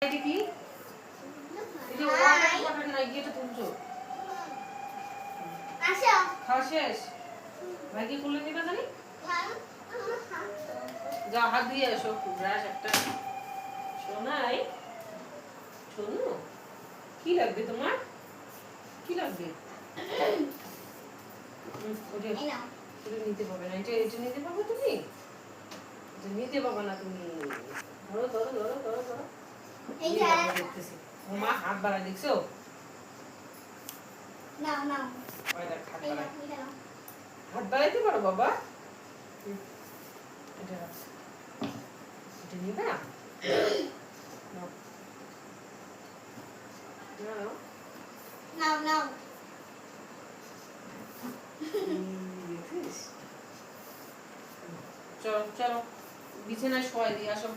এটা কি? এই যে ওয়াটার বটল না গিয়ে এটা তুলছো। আসো। খাওয়া শেষ? ভাই কি খুলে নিবে জানি? যাও হাত দিয়ে এসো ব্রাশ একটা। সোনাই শোনো, কি লাগবে তোমার? কি লাগবে? ওটা নিতে পারবে না। এটা নিতে পারবে তুমি? এটা নিতে পারবে না তুমি। ধরো ধরো ধরো ধরো ধরো। এই যে দেখতেছি। মা হাত বাড়ায় দেখছো? নাও নাও। ওই দেখ হাত এই বাড়ায়। নাও। হাত বাড়াইতে পারো বাবা? এটা রাখ। এটা নিবে না? নাও। নাও। নাও নাও। দেখছিস? চলো চলো বিছানায় শোয়াই দিয়ে আসো।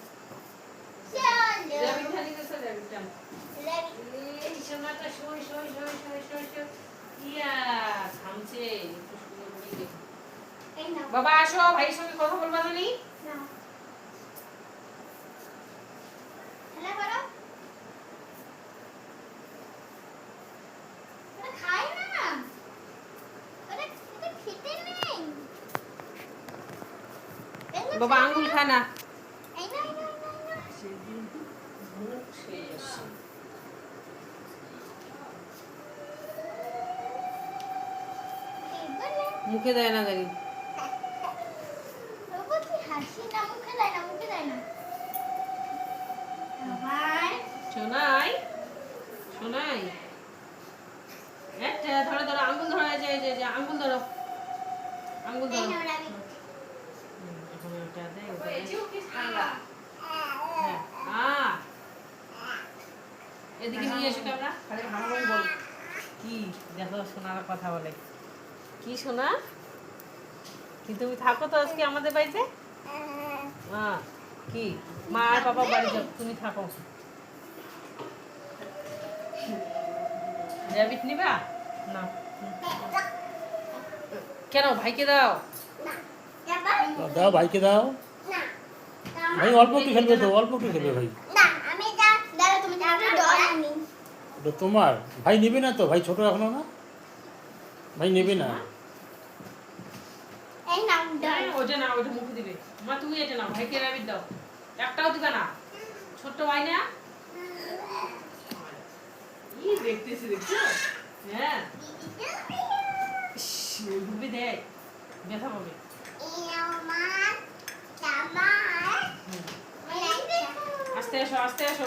র্যাবিট খালি গেছে র্যাবিট এই সোনাটা শোয় শোয় শোয় শোয় শোয় শোয় ইয়া থামছে একটু সুন্দর করে দেখো। এই নাও। বাবা আসো ভাইয়ের সঙ্গে কথা বলবা জানি? নাও। খেলা করো। ওটা খায় না। ওটা খেতে নেই। বাবা আঙ্গুল খায় না। এই নাও এই নাও এই নাও। সেদিন মুখ শেষ। মুখে দেয় না জানি। বাবা কি হাসি না মুখে দেয় না মুখে দেয় না। আবার সোনাই সোনাই একটা ধরো ধরো আঙ্গুল ধরো যে আঙ্গুল ধরো আঙ্গুল এই ধরো নাও রাবি। এখন ওটা দে ওটা দে হ্যাঁ এদিকে নিয়ে এসো ক্যামেরা খালি ভালো বল কি দেখো সোনার কথা বলে কি সোনা কি তুমি থাকো তো আজকে আমাদের বাড়িতে কি মা আর বাবা বাড়ি যাও তুমি থাকো র্যাবিট নিবা না কেন ভাইকে দাও দাও ভাইকে দাও। না। ভাই অল্প একটু খেলবে তো, অল্প একটু খেলবে ভাই। না আমি যা দাঁড়া তুমি ডর আনি। ওটা তোমার ভাই নেবে না তো, ভাই ছোট এখনো না, ভাই নেবে না। এই নাও ডর। ওটা না ওটা মুখে দিবে মা তুমি এটা নাও ভাইকে র্যাবিট দাও একটাও দিবা না ছোট্ট ভাই না ই দেখতেছি দেখছো হ্যাঁ ডুবে দেয় ব্যথা পাবে আস্তে আসো